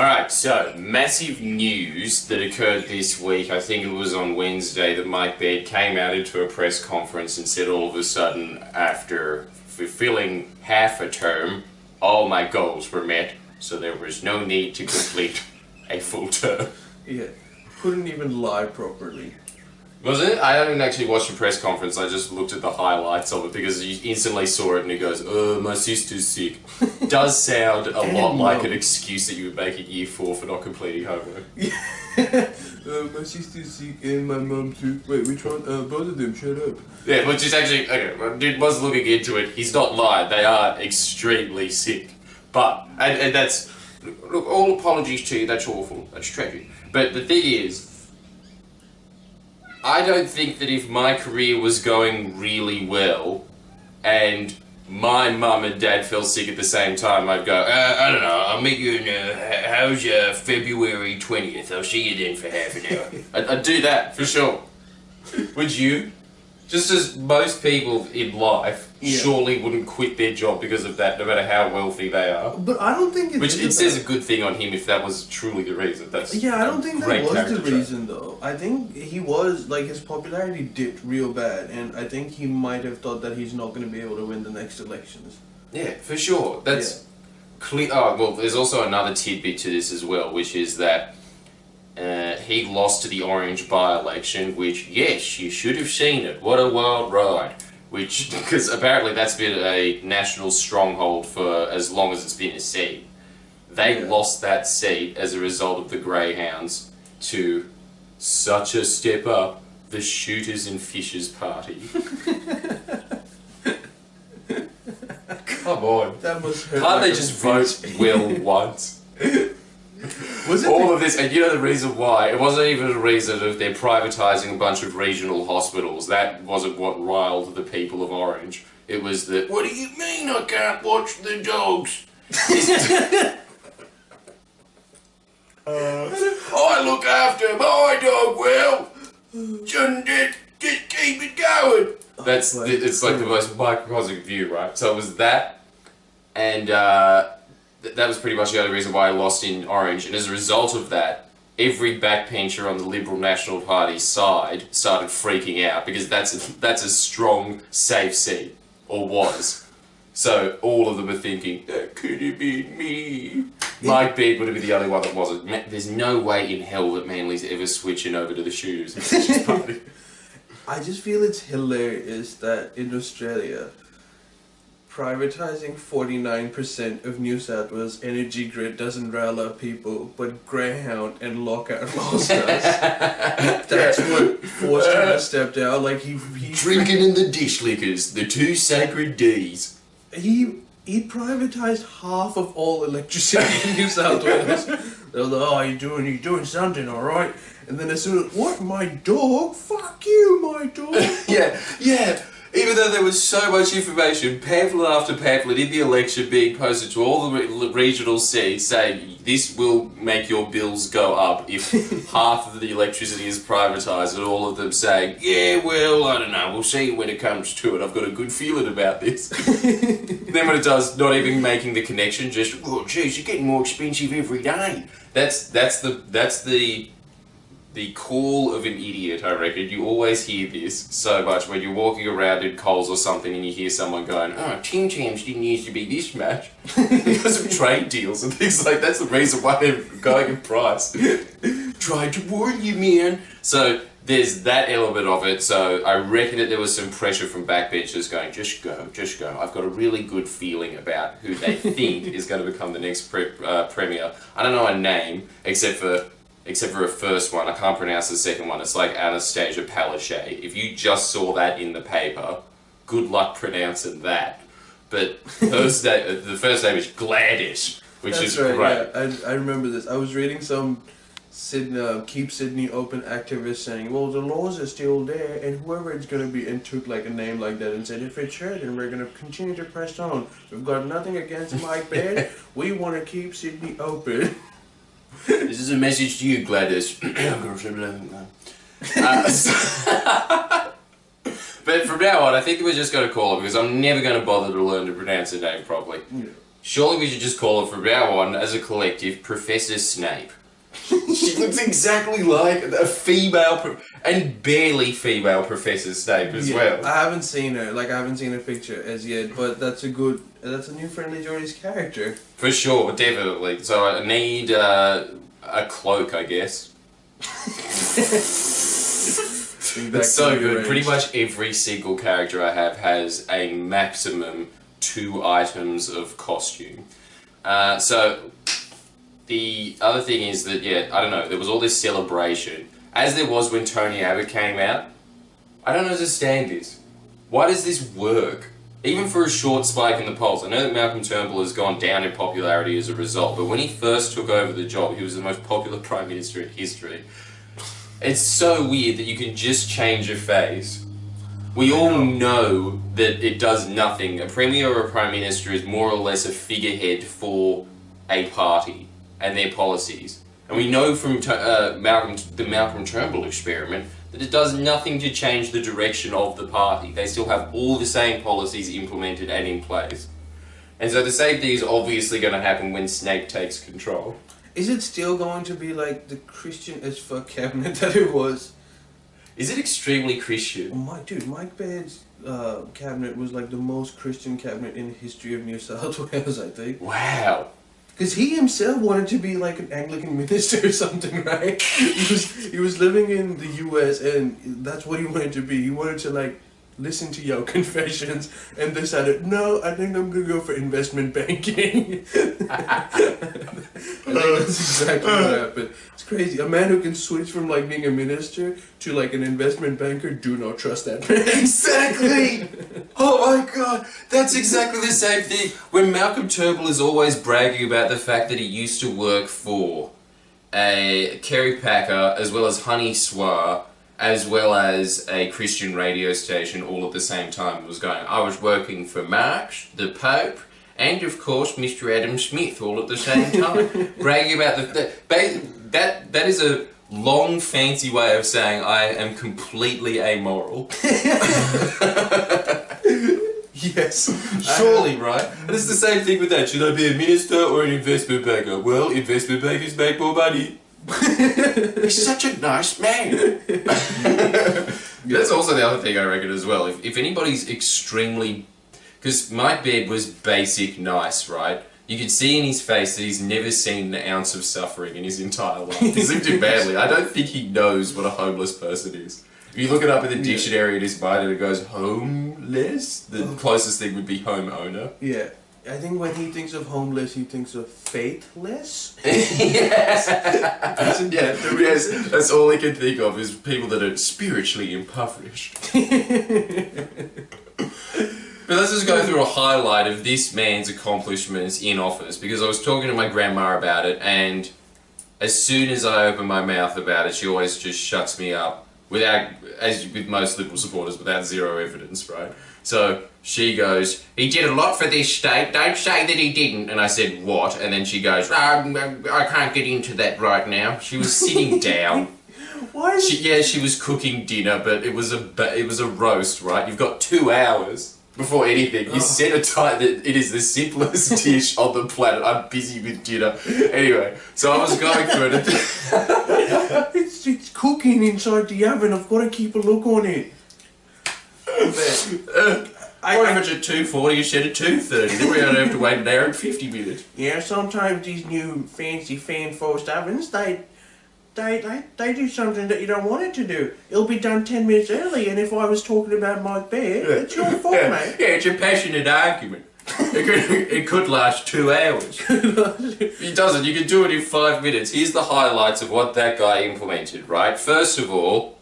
Alright, so, massive news that occurred this week, I think it was on Wednesday, that Mike Baird came out into a press conference and said all of a sudden, after fulfilling half a term, all my goals were met, so there was no need to complete a full term. Yeah, couldn't even lie properly. Was it? I didn't actually watch the press conference, I just looked at the highlights of it because you instantly saw it and he goes, oh, my sister's sick. Does sound a lot like an excuse that you would make in year 4 for not completing homework. My sister's sick and my mom's sick. Wait, which one? Both of them, shut up. Yeah, which is actually, okay, dude was looking into it, he's not lying, they are extremely sick. But, and that's, look, all apologies to you, that's awful, that's tragic. But the thing is, I don't think that if my career was going really well, and my mum and dad fell sick at the same time, I'd go, I don't know, I'll meet you in, how's your February 20th? I'll see you then for half an hour. I'd do that, for sure. Would you? Just as most people in life surely wouldn't quit their job because of that, no matter how wealthy they are. But I don't think Which it says a good thing on him if that was truly the reason. That's I don't think that was the reason though. I think he was, like, his popularity dipped real bad, and I think he might have thought that he's not going to be able to win the next elections. Yeah, for sure. That's clear. Oh, well, there's also another tidbit to this as well, which is that he lost to the Orange by-election, which, yes, you should have seen it. What a wild ride. Which, because apparently that's been a national stronghold for as long as it's been a seat. They lost that seat as a result of the Greyhounds to such a step up, the Shooters and Fishers Party. Come on. That must hurt. Can't they just vote Will once? All of this, and you know the reason why? It wasn't even a reason of they're privatising a bunch of regional hospitals. That wasn't what riled the people of Orange. It was the, what do you mean I can't watch the dogs? I look after my dog well. Just keep it going. That's, it's like the most microcosmic view, right? So it was that, and that was pretty much the only reason why I lost in Orange, and as a result of that, every backbencher on the Liberal National Party side started freaking out, because that's a strong, safe seat, or was. So all of them are thinking, that could have been me. Mike Baird would have been the only one that wasn't. There's no way in hell that Manly's ever switching over to the Shooters and Fishers Party. I just feel it's hilarious that in Australia, privatising 49% of New South Wales energy grid doesn't rile up people, but Greyhound and lockout laws does. That's what forced him to step down. Like he drinking in the dish liquors, the two sacred D's. He privatised half of all electricity in New South Wales. They're like, oh, you're doing something, all right. And then as soon as, what, my dog? Fuck you, my dog. yeah. Even though there was so much information, pamphlet after pamphlet in the election being posted to all the regional seats saying this will make your bills go up if half of the electricity is privatised, and all of them saying, yeah, well, I don't know, we'll see when it comes to it, I've got a good feeling about this. Then when it does, not even making the connection, just, oh geez, you're getting more expensive every day. That's the call of an idiot, I reckon. You always hear this so much when you're walking around in Coles or something and you hear someone going, oh, Tim Tams didn't used to be this much. Because of trade deals and things like that. That's the reason why they're going in price. Tried to warn you, man. So there's that element of it. So I reckon that there was some pressure from backbenchers going, just go. I've got a really good feeling about who they think is going to become the next premier. I don't know a name, except for a first one. I can't pronounce the second one. It's like Anastasia Palaszczuk. If you just saw that in the paper, good luck pronouncing that. But the first name is Gladys, which is great. Yeah. I remember this. I was reading some Keep Sydney Open activist saying, well, the laws are still there, and whoever it's going to be, and took like a name like that and said, if it's here, then we're going to continue to press on. We've got nothing against Mike Baird. We want to keep Sydney open. This is a message to you, Gladys. But from now on, I think we're just going to call it, because I'm never going to bother to learn to pronounce her name properly. Surely we should just call her from now on, as a collective, Professor Snape. She looks exactly like a female, and barely female Professor Snape as well. I haven't seen her, I haven't seen a picture as yet, but that's a new Friendly Jordy's character. For sure, definitely. So I need a cloak, I guess. It's so good. Pretty much every single character I have has a maximum 2 items of costume. So the other thing is that, I don't know, there was all this celebration, as there was when Tony Abbott came out. I don't understand this. Why does this work? Even for a short spike in the polls. I know that Malcolm Turnbull has gone down in popularity as a result, but when he first took over the job, he was the most popular Prime Minister in history. It's so weird that you can just change a face. We all know that it does nothing. A Premier or a Prime Minister is more or less a figurehead for a party and their policies. And we know from the Malcolm Turnbull experiment that it does nothing to change the direction of the party. They still have all the same policies implemented and in place. And so the same thing is obviously going to happen when Snape takes control. Is it still going to be like the Christian as fuck cabinet that it was? Is it extremely Christian? Mike Baird's cabinet was like the most Christian cabinet in the history of New South Wales, I think. Wow. Because he himself wanted to be like an Anglican minister or something, right? He was living in the US and that's what he wanted to be. He wanted to listen to your confessions and decided, no, I think I'm going to go for investment banking. I think that's exactly what happened. It's crazy. A man who can switch from being a minister to an investment banker, do not trust that man. Exactly! Oh my god, that's exactly the same thing. When Malcolm Turnbull is always bragging about the fact that he used to work for a Kerry Packer, as well as Honey Swar, as well as a Christian radio station all at the same time. It was going, I was working for Marx, the Pope, and of course Mr. Adam Smith all at the same time. Bragging about that is a long fancy way of saying I am completely amoral. Yes. Surely, right? And it's the same thing with that. Should I be a minister or an investment banker? Well, investment bankers make more money. He's such a nice man. That's also the other thing I reckon as well. If anybody's extremely... Because Mike Baird was basic nice, right? You could see in his face that he's never seen an ounce of suffering in his entire life. He's lived it badly. I don't think he knows what a homeless person is. If you look it up in the dictionary in his mind and it goes homeless, the closest thing would be homeowner. Yeah. I think when he thinks of homeless, he thinks of faithless. Yes. Yes, that's all he can think of is people that are spiritually impoverished. But let's just go through a highlight of this man's accomplishments in office, because I was talking to my grandma about it, and as soon as I open my mouth about it, she always just shuts me up, without, as with most Liberal supporters, without zero evidence, right? So she goes, he did a lot for this state, don't say that he didn't. And I said, what? And then she goes, I can't get into that right now. She was sitting down. Why? She was cooking dinner, but it was a roast, right? You've got 2 hours before anything. You set a time that it is the simplest dish on the planet. I'm busy with dinner. Anyway, so I was going through it. It's cooking inside the oven. I've got to keep a look on it. Or if it's at 2:40, you set at 2:30. Then we only have to wait an hour and 50 minutes. Yeah, sometimes these new fancy fan-forced ovens, they do something that you don't want it to do. It'll be done 10 minutes early, and if I was talking about Mike Baird, it's your fault, mate. Yeah, it's a passionate argument. It could last 2 hours. It doesn't. You can do it in 5 minutes. Here's the highlights of what that guy implemented, right? First of all,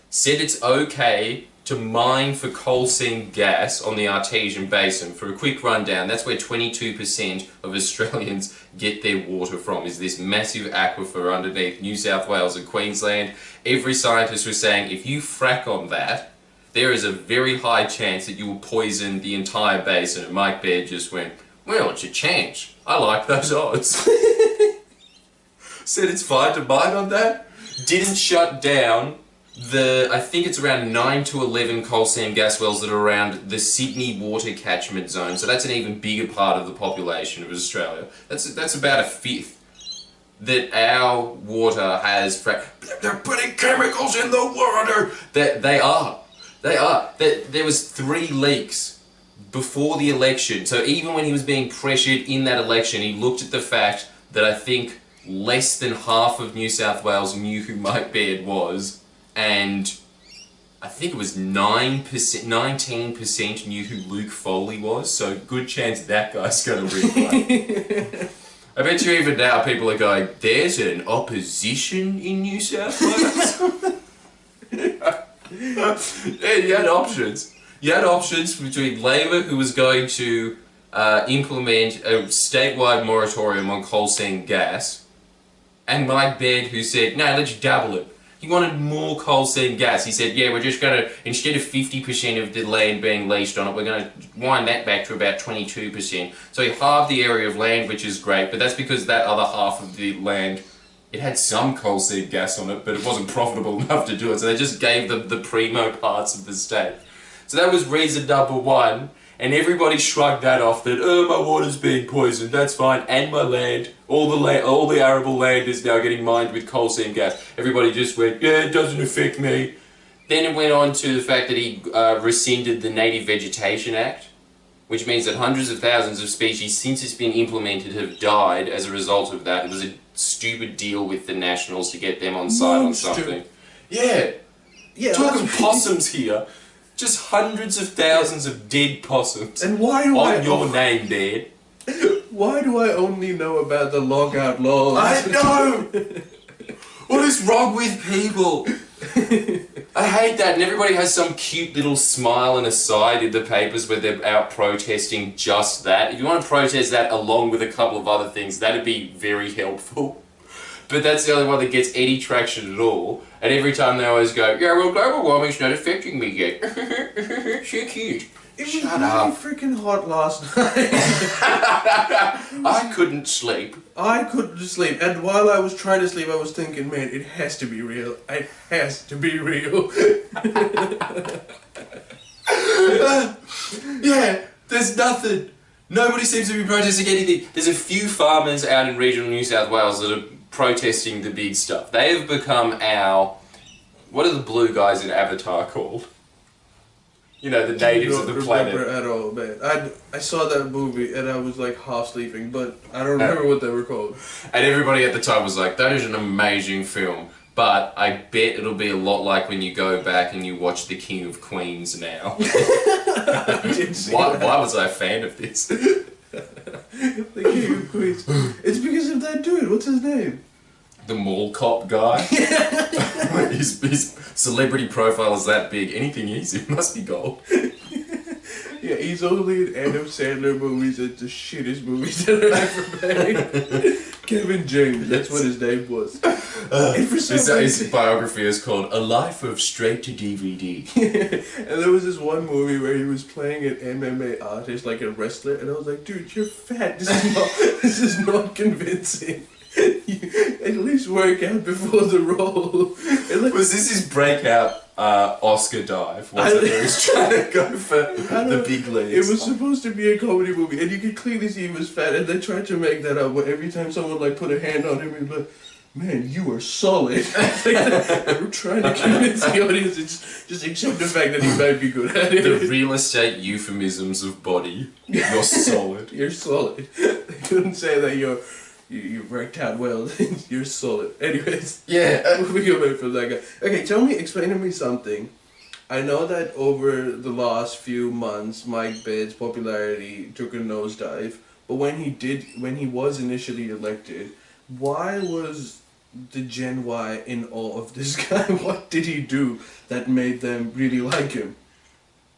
said it's okay to mine for coal seam gas on the Artesian Basin. For a quick rundown, that's where 22% of Australians get their water from, is this massive aquifer underneath New South Wales and Queensland. Every scientist was saying if you frack on that, there is a very high chance that you will poison the entire basin. And Mike Baird just went, well, it's a chance. I like those odds. Said it's fine to mine on that. Didn't shut down I think it's around 9 to 11 coal seam gas wells that are around the Sydney water catchment zone. So that's an even bigger part of the population of Australia. That's about a fifth that our water has. They're putting chemicals in the water. They are. There was 3 leaks before the election. So even when he was being pressured in that election, he looked at the fact that I think less than half of New South Wales knew who Mike Baird was. And I think it was 19% knew who Luke Foley was, so good chance that guy's going to replay. I bet you even now people are going, there's an opposition in New South Wales? Yeah, you had options. You had options between Labor, who was going to implement a statewide moratorium on coal seam gas, and Mike Baird, who said, no, let's double it. He wanted more coal seam gas. He said, yeah, we're just going to, instead of 50% of the land being leased on it, we're going to wind that back to about 22%. So he halved the area of land, which is great, but that's because that other half of the land, it had some coal seam gas on it, but it wasn't profitable enough to do it. So they just gave them the primo parts of the state. So that was reason number 1. And everybody shrugged that off, that, oh, my water's being poisoned, that's fine, and my land, all the arable land is now getting mined with coal seam gas. Everybody just went, yeah, it doesn't affect me. Then it went on to the fact that he rescinded the Native Vegetation Act, which means that hundreds of thousands of species, since it's been implemented, have died as a result of that. It was a stupid deal with the Nationals to get them on side on something. Yeah, talking possums here. Just hundreds of thousands of dead possums. And why do on your name, Dad? Why do I only know about the lockout laws? I know! What is wrong with people? I hate that, and everybody has some cute little smile and aside in the papers where they're out protesting just that. If you want to protest that along with a couple of other things, that'd be very helpful. But that's the only one that gets any traction at all. And every time they always go, yeah, well, global warming's not affecting me yet. So cute. It was really freaking hot last night. I couldn't sleep. And while I was trying to sleep, I was thinking, man, it has to be real. It has to be real. Yeah, there's nothing. Nobody seems to be protesting anything. There's a few farmers out in regional New South Wales that are protesting the big stuff. They have become our... What are the blue guys in Avatar called? You know, the natives of the planet. I don't remember at all, man. I saw that movie and I was like half sleeping, but I don't remember what they were called. And everybody at the time was like, that is an amazing film. But I bet it'll be a lot like when you go back and you watch The King of Queens now. Why was I a fan of this? The King of Queens. It's because of that dude. What's his name? The mall cop guy. his celebrity profile is that big. Anything he's in must be gold. Yeah, he's only in Adam Sandler movies and the shittest movies that are ever made. Kevin James, that's what his name was. His biography is called A Life of Straight to DVD. And there was this one movie where he was playing an MMA artist, like a wrestler, and I was like, dude, you're fat. This is not convincing. At least work out before the role. Was this his breakout Oscar dive? Was it? He was trying to go for the big leagues. It was supposed to be a comedy movie, and you could clearly see he was fat, and they tried to make that up, but every time someone like put a hand on him, he'd be like, man, you are solid. They were trying to convince the audience to just accept the fact that he might be good at it. The real estate euphemisms of body. You're solid. You're solid. They couldn't say that you worked out well. You're solid. Anyways, yeah. Moving away from that guy. Okay, explain to me something. I know that over the last few months, Mike Baird's popularity took a nosedive. But when he was initially elected, why was the Gen Y in awe of this guy? What did he do that made them really like him?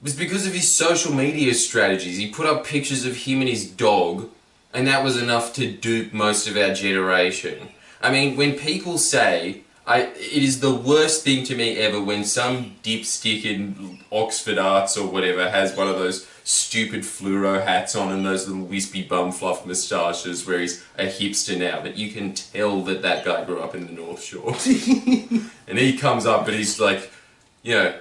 It was because of his social media strategies. He put up pictures of him and his dog, and that was enough to dupe most of our generation. I mean, when people say, it is the worst thing to me ever when some dipstick in Oxford Arts or whatever has one of those stupid fluoro hats on and those little wispy bum fluff moustaches where he's a hipster now, but you can tell that that guy grew up in the North Shore. And he comes up, but he's like, you know,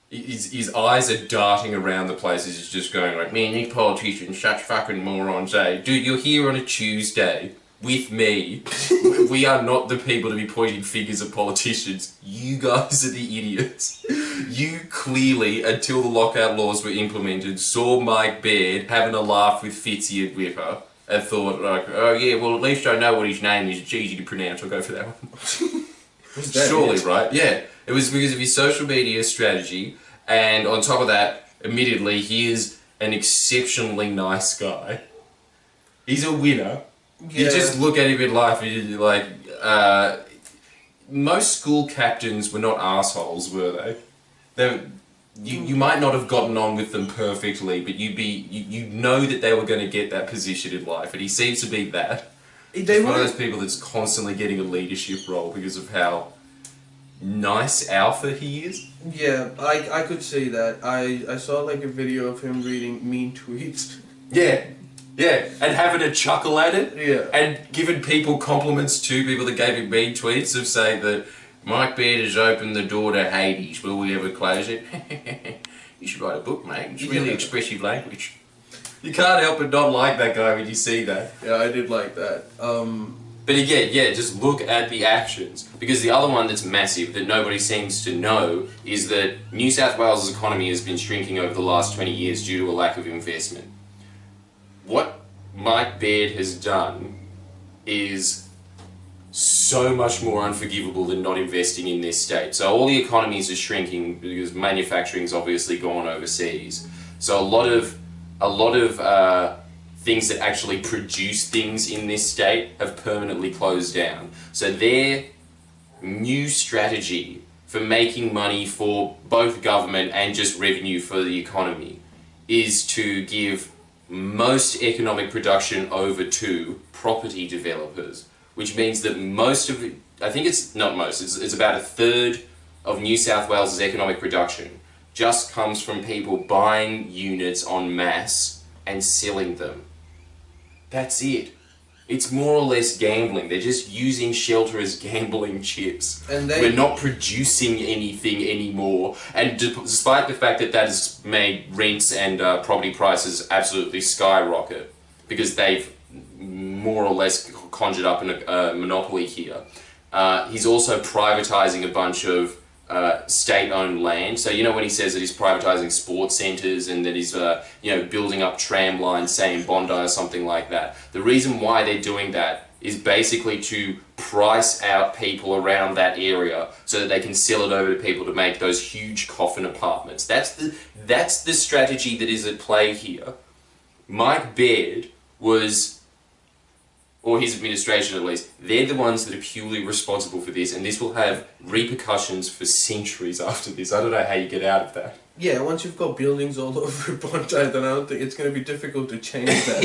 his eyes are darting around the place as he's just going like, man, you politicians, such fucking morons, eh? Dude, you're here on a Tuesday with me. We are not the people to be pointing fingers at politicians. You guys are the idiots. You clearly, until the lockout laws were implemented, saw Mike Baird having a laugh with Fitzy and Whipper and thought like, oh yeah, well at least I know what his name is. It's easy to pronounce. I'll go for that one. Surely, right? Yeah. It was because of his social media strategy, and on top of that, admittedly, he is an exceptionally nice guy. He's a winner. Yeah. You just look at him in life and you're like, most school captains were not assholes, were they? You might not have gotten on with them perfectly, but you know that they were going to get that position in life, and he seems to be that. He's one of those people that's constantly getting a leadership role because of how nice alpha he is. Yeah, I could see that. I saw like a video of him reading mean tweets. Yeah. Yeah, and having a chuckle at it. Yeah. And giving people compliments to people that gave him mean tweets of saying that Mike Baird has opened the door to Hades. Will we ever close it? You should write a book, mate. It's really expressive language. You can't help but not like that guy when you see that. Yeah, I did like that. But again, yeah, just look at the actions. Because the other one that's massive that nobody seems to know is that New South Wales' economy has been shrinking over the last 20 years due to a lack of investment. What Mike Baird has done is so much more unforgivable than not investing in this state. So all the economies are shrinking because manufacturing's obviously gone overseas. So a lot of things that actually produce things in this state have permanently closed down. So their new strategy for making money for both government and just revenue for the economy is to give most economic production over to property developers, which means that most of it, I think it's not most, it's about a third of New South Wales' economic production just comes from people buying units en masse and selling them. That's it. It's more or less gambling. They're just using shelter as gambling chips. And we're not producing anything anymore. And despite the fact that that has made rents and property prices absolutely skyrocket, because they've more or less conjured up a monopoly here, he's also privatizing a bunch of state-owned land. So you know when he says that he's privatizing sports centres and that he's building up tram lines, say in Bondi or something like that. The reason why they're doing that is basically to price out people around that area so that they can sell it over to people to make those huge coffin apartments. That's the strategy that is at play here. Mike Baird was, or his administration at least, they're the ones that are purely responsible for this, and this will have repercussions for centuries after this. I don't know how you get out of that. Yeah, once you've got buildings all over Bondi, then I don't think it's going to be difficult to change that.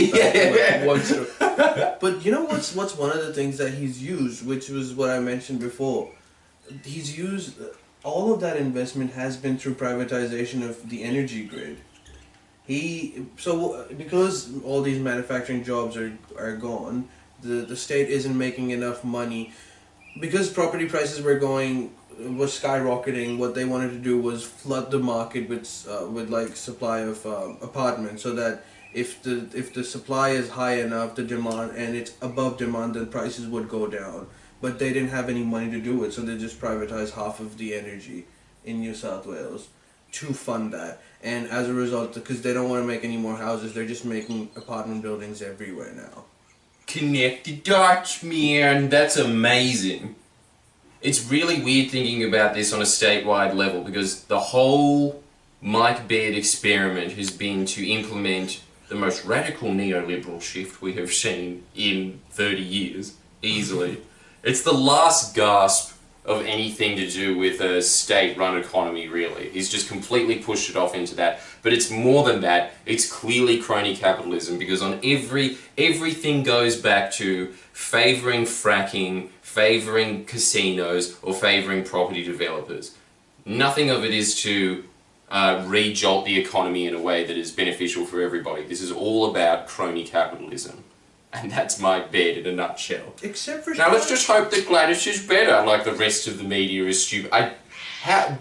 But you know what's one of the things that he's used, which was what I mentioned before. He's used, all of that investment has been through privatization of the energy grid. Because all these manufacturing jobs are gone, the state isn't making enough money. Because property prices were skyrocketing, what they wanted to do was flood the market with like supply of apartments, so that if the supply is high enough, the demand, and it's above demand, then prices would go down. But they didn't have any money to do it, so they just privatized half of the energy in New South Wales to fund that. And as a result, because they don't want to make any more houses, they're just making apartment buildings everywhere now. Connect the dots, man. That's amazing. It's really weird thinking about this on a statewide level, because the whole Mike Baird experiment has been to implement the most radical neoliberal shift we have seen in 30 years, easily. It's the last gasp of anything to do with a state-run economy, really. He's just completely pushed it off into that. But it's more than that. It's clearly crony capitalism, because on everything goes back to favouring fracking, favouring casinos, or favouring property developers. Nothing of it is to re-jolt the economy in a way that is beneficial for everybody. This is all about crony capitalism. And that's Mike Baird in a nutshell. Except for... Now let's just hope that Gladys is better, like the rest of the media is stupid.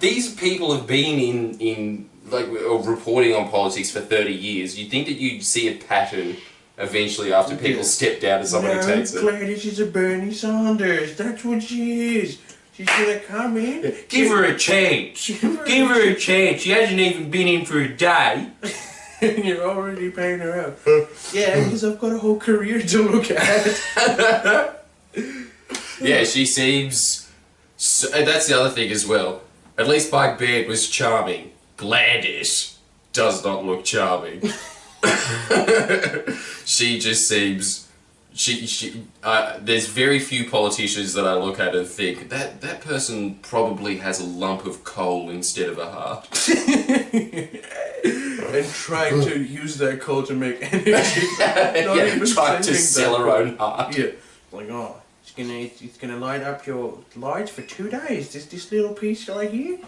These people have been in reporting on politics for 30 years. You'd think that you'd see a pattern eventually after people step down and somebody takes it. Gladys is a Bernie Sanders. That's what she is. She's gonna come in. Give her a chance. Give her a chance. She hasn't even been in for a day. And you're already paying her out. Yeah, because I've got a whole career to look at. Yeah, she seems... that's the other thing as well. At least Mike Baird was charming. Gladys does not look charming. She just seems... there's very few politicians that I look at and think, that person probably has a lump of coal instead of a heart. And trying to use that coal to make energy. Trying to sell her own heart. Yeah. Like, oh, it's gonna light up your lights for 2 days. This little piece right here.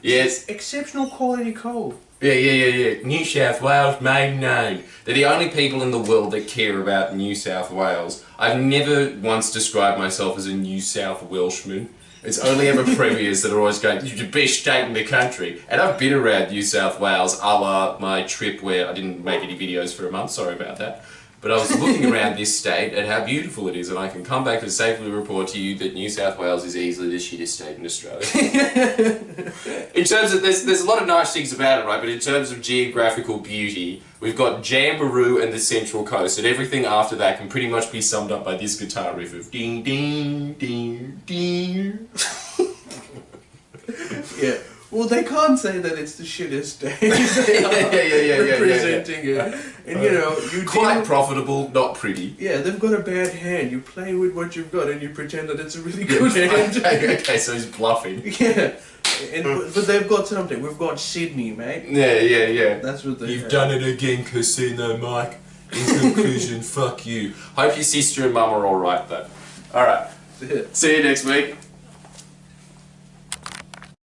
Yes. Exceptional quality coal. Yeah. New South Wales, maiden name. They're the only people in the world that care about New South Wales. I've never once described myself as a New South Welshman. It's only ever premiers that are always going, you're the best state in the country. And I've been around New South Wales, a la my trip where I didn't make any videos for a month, sorry about that. But I was looking around this state and how beautiful it is, and I can come back and safely report to you that New South Wales is easily the shittest state in Australia. In terms of, there's a lot of nice things about it, right? But in terms of geographical beauty, we've got Jamboree and the Central Coast, and everything after that can pretty much be summed up by this guitar riff of ding, ding, ding, ding. Yeah. Well, they can't say that it's the shittest day. Representing it. And you know, quite profitable, not pretty. Yeah, they've got a bad hand. You play with what you've got and you pretend that it's a really good hand. Okay, so he's bluffing. Yeah. But they've got something. We've got Sydney, mate. Yeah. That's what they You've done it again, Casino Mike. In conclusion, fuck you. Hope your sister and mum are alright though. Alright. See you next week.